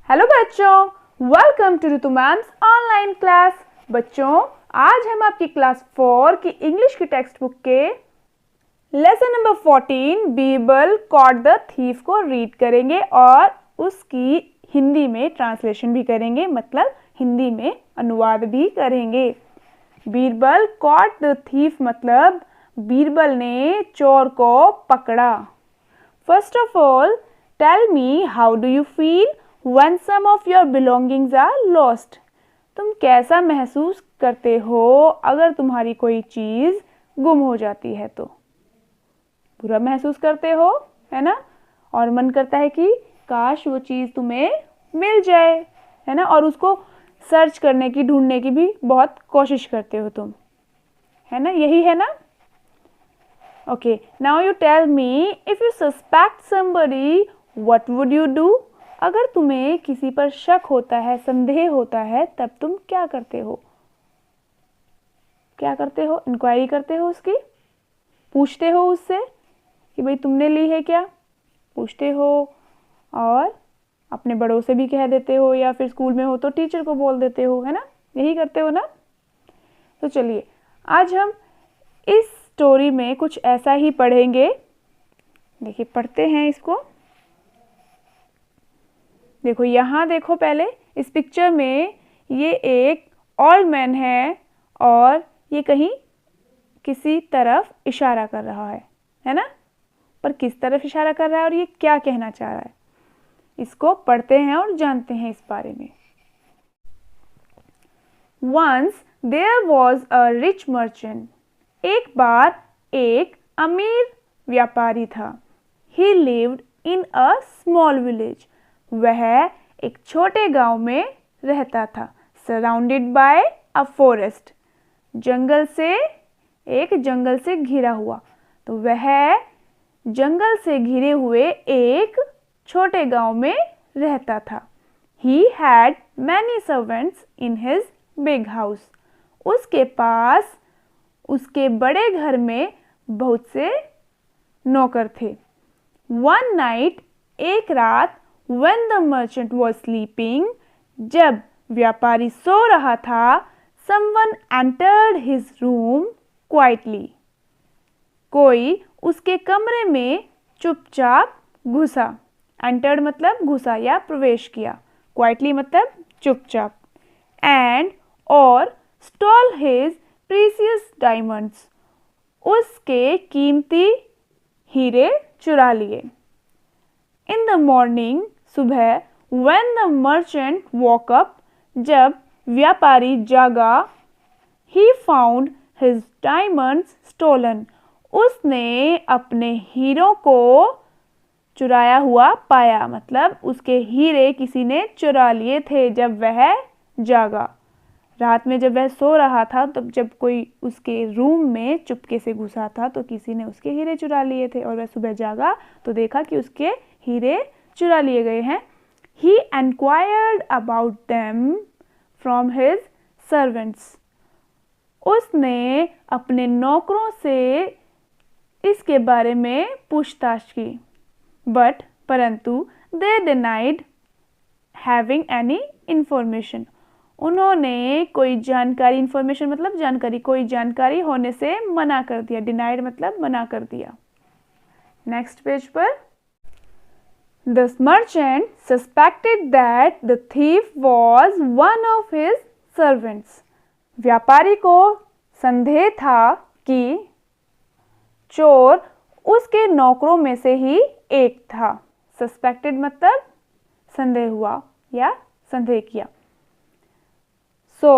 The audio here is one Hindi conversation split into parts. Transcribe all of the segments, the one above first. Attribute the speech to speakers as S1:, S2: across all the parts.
S1: हेलो बच्चों, welcome to Ritu ma'am's online class. बच्चों, आज हम आपकी क्लास 4 की इंग्लिश की टेक्स्ट बुक के lesson number 14 Birbal caught the thief को रीड करेंगे और उसकी हिंदी में ट्रांसलेशन भी करेंगे, मतलब हिंदी में अनुवाद भी करेंगे। बीरबल कॉट द थीफ मतलब बीरबल ने चोर को पकड़ा। First of all, tell me how do you feel when some of your belongings are lost? तुम कैसा महसूस करते हो अगर तुम्हारी कोई चीज़ गुम हो जाती है तो? बुरा महसूस करते हो, है ना? और मन करता है कि काश वो चीज़ तुम्हें मिल जाए, है ना? और उसको सर्च करने की, ढूंढने की भी बहुत कोशिश करते हो तुम, है ना? यही है ना? Okay, now you tell me, if you suspect somebody what would you do? अगर तुम्हें किसी पर शक होता है, संदेह होता है, तब तुम क्या करते हो? क्या करते हो? इंक्वायरी करते हो उसकी, पूछते हो उससे कि भाई तुमने ली है क्या, पूछते हो। और अपने बड़ों से भी कह देते हो, या फिर स्कूल में हो तो टीचर को बोल देते हो, है ना? यही करते हो ना? तो चलिए, आज हम इस स्टोरी में कुछ ऐसा ही पढ़ेंगे। देखिए, पढ़ते हैं इसको। देखो, यहाँ देखो, पहले इस पिक्चर में ये एक ओल्ड मैन है और ये कहीं किसी तरफ इशारा कर रहा है ना? पर किस तरफ इशारा कर रहा है और ये क्या कहना चाह रहा है, इसको पढ़ते हैं और जानते हैं इस बारे में। Once there was a rich merchant. एक बार एक अमीर व्यापारी था। He lived in a small village. वह एक छोटे गांव में रहता था। सराउंडेड बाय अ फॉरेस्ट, जंगल से घिरा हुआ। तो वह जंगल से घिरे हुए एक छोटे गांव में रहता था। He had many servants in his big house. उसके पास उसके बड़े घर में बहुत से नौकर थे। One night, एक रात, when the merchant was sleeping, जब व्यापारी सो रहा था, someone entered his room quietly. कोई उसके कमरे में चुपचाप घुसा। entered मतलब घुसा या प्रवेश किया। quietly मतलब चुपचाप। and और stole his precious diamonds. उसके कीमती हीरे चुरा लिए। In the morning, सुबह, when the merchant woke up, जब व्यापारी जागा, he found his diamonds stolen. उसने अपने हीरों को चुराया हुआ पाया, मतलब उसके हीरे किसी ने चुरा लिए थे जब वह जागा। रात में जब वह सो रहा था, तब जब कोई उसके रूम में चुपके से घुसा था तो किसी ने उसके हीरे चुरा लिए थे, और वह सुबह जागा तो देखा कि उसके हीरे चुरा लिए गए हैं। He enquired about them from his servants. उसने अपने नौकरों से इसके बारे में पूछताछ की। परंतु they denied having any information. उन्होंने कोई जानकारी, इंफॉर्मेशन मतलब जानकारी, कोई जानकारी होने से मना कर दिया। डिनाइड मतलब मना कर दिया। नेक्स्ट पेज पर, The merchant suspected that the thief was one of his servants. व्यापारी को संदेह था कि चोर उसके नौकरों में से ही एक था। Suspected मतलब संदेह हुआ या संदेह किया। So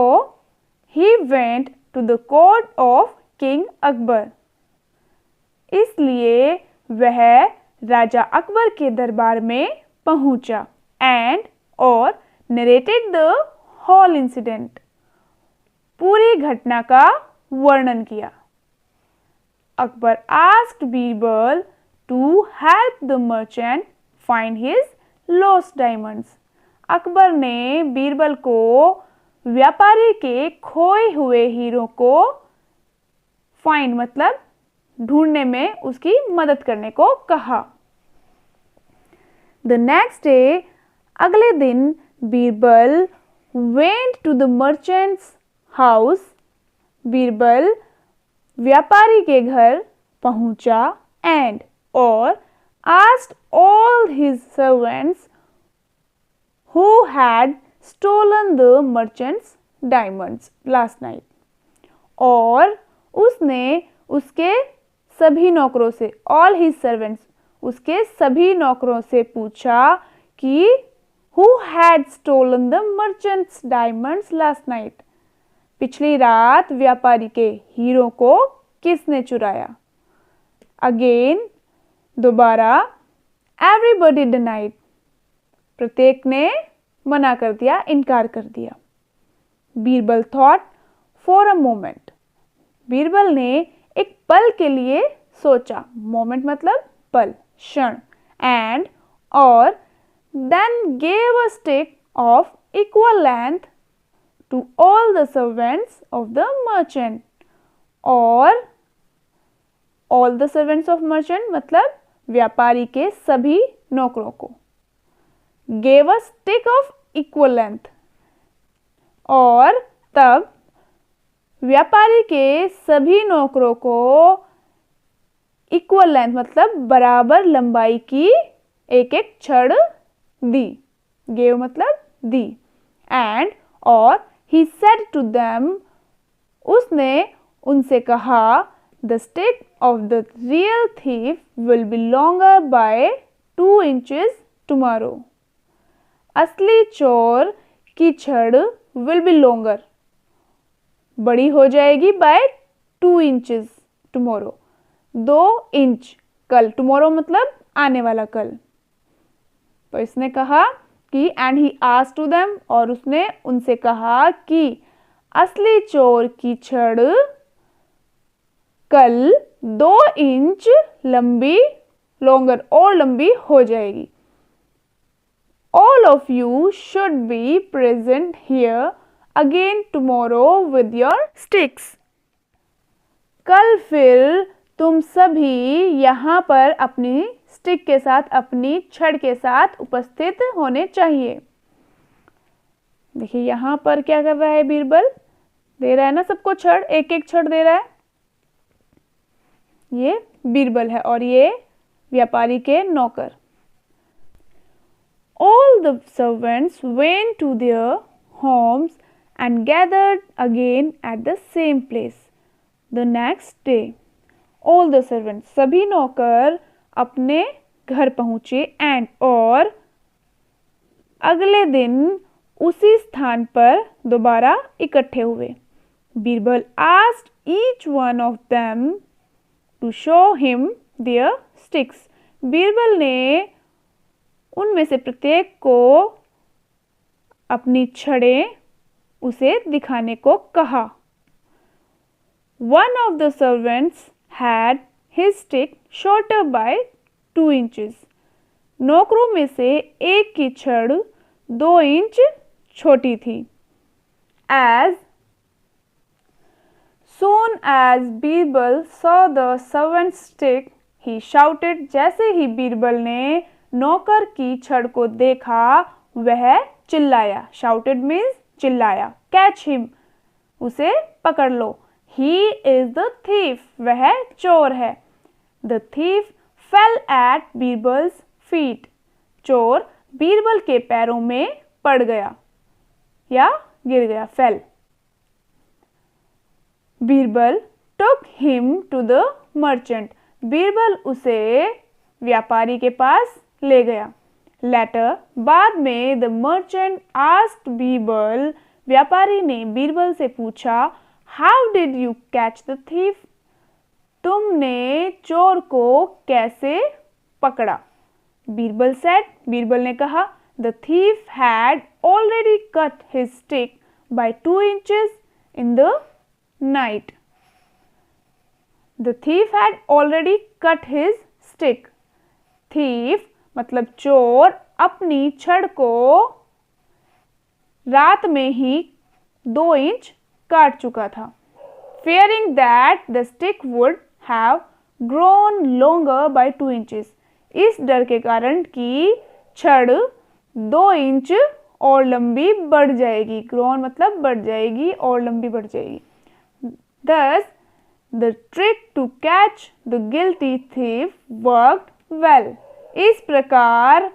S1: he went to the court of King Akbar. इसलिए वह राजा अकबर के दरबार में पहुंचा। एंड और नरेटेड द होल इंसिडेंट, पूरी घटना का वर्णन किया। Akbar asked Birbal to help the merchant find his lost diamonds. Akbar ने बीरबल को व्यापारी के खोए हुए हीरों को फाइंड मतलब ढूंढने में उसकी मदद करने को कहा। द नेक्स्ट डे अगले दिन Birbal went to the merchant's house. Birbal व्यापारी के घर पहुंचा एंड और asked all his servants who had stolen the merchant's diamonds last night। और उसने उसके सभी नौकरों से all his servants उसके सभी नौकरों से पूछा कि who had stolen the merchant's diamonds last night। पिछली रात व्यापारी के हीरो को किसने चुराया। अगेन दोबारा एवरीबडी डिनाइड। प्रत्येक ने मना कर दिया, इनकार कर दिया। Birbal thought for a moment. Birbal ने एक पल के लिए सोचा। मोमेंट मतलब पल, क्षण। एंड और then gave a stick of equal length to all the servants of the merchant. और all the servants of merchant मतलब व्यापारी के सभी नौकरों को। Gave a stick of equal length. और तब व्यापारी के सभी नौकरों को इक्वल लेंथ मतलब बराबर लंबाई की एक एक छड़ दी। गेव मतलब दी। एंड और ही सेड टू देम, उसने उनसे कहा, the stick of the real thief will be longer by 2 inches tomorrow। असली चोर की छड़ will be longer बड़ी हो जाएगी by 2 inches tomorrow 2 इंच कल। tomorrow मतलब आने वाला कल। तो इसने कहा कि and he asked to them और उसने उनसे कहा कि असली चोर की छड़ कल 2 इंच लंबी लॉन्गर और लंबी हो जाएगी। All of you should be present here again tomorrow with your sticks। कल फिर तुम सभी यहाँ पर अपनी स्टिक के साथ, अपनी छड़ के साथ उपस्थित होने चाहिए। देखिए यहाँ पर क्या कर रहा है बीरबल, दे रहा है ना सबको छड़, एक एक छड़ दे रहा है। ये बीरबल है और ये व्यापारी के नौकर। All the servants went to their homes and gathered again at the same place the next day। All the servants सभी नौकर अपने घर पहुंचे एंड और अगले दिन उसी स्थान पर दोबारा इकट्ठे हुए। Birbal asked each one of them to show him their sticks। Birbal ने उनमें से प्रत्येक को अपनी छड़ें उसे दिखाने को कहा। One of the servants had his stick shorter by 2 inches। नौकरों में से एक की छड़ 2 इंच छोटी थी। As soon as Birbal saw the servant's stick, he shouted। जैसे ही बीरबल ने नौकर की छड़ को देखा वह चिल्लाया। shouted means चिल्लाया। catch him उसे पकड़ लो। he is the thief वह चोर है। the thief fell at Birbal's feet। चोर बीरबल के पैरों में पड़ गया या गिर गया, fell। Birbal took him to the merchant। Birbal उसे व्यापारी के पास ले गया। लेटर बाद में द मर्चेंट आस्क्ड बीरबल। व्यापारी ने बीरबल से पूछा, how did you catch the thief. तुमने चोर को कैसे पकड़ा। बीरबल सेड बीरबल ने कहा, the thief had already cut his stick by 2 inches in the night. The thief had already cut his stick. Thief मतलब चोर अपनी छड़ को रात में ही 2 इंच काट चुका था। fearing that the stick would have grown longer by 2 inches। इस डर के कारण कि छड़ 2 इंच और लंबी बढ़ जाएगी। ग्रोन मतलब बढ़ जाएगी और लंबी बढ़ जाएगी। Thus, the trick to catch the guilty thief worked well. इस प्रकार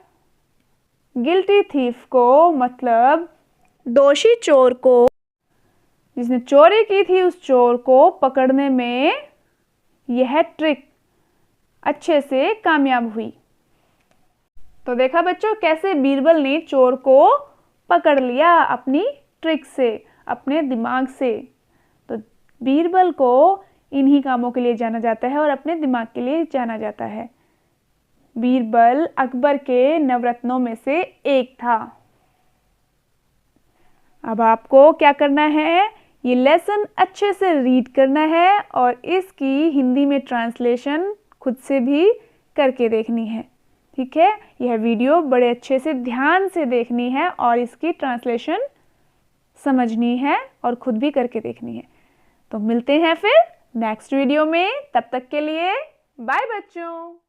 S1: गिल्टी थीफ को मतलब दोषी चोर को, जिसने चोरी की थी, उस चोर को पकड़ने में यह ट्रिक अच्छे से कामयाब हुई। तो देखा बच्चों कैसे बीरबल ने चोर को पकड़ लिया अपनी ट्रिक से, अपने दिमाग से। तो बीरबल को इन्हीं कामों के लिए जाना जाता है और अपने दिमाग के लिए जाना जाता है। बीरबल अकबर के नवरत्नों में से एक था। अब आपको क्या करना है, ये लेसन अच्छे से रीड करना है और इसकी हिंदी में ट्रांसलेशन खुद से भी करके देखनी है। ठीक है, यह वीडियो बड़े अच्छे से ध्यान से देखनी है और इसकी ट्रांसलेशन समझनी है और खुद भी करके देखनी है। तो मिलते हैं फिर नेक्स्ट वीडियो में, तब तक के लिए बाय बच्चों।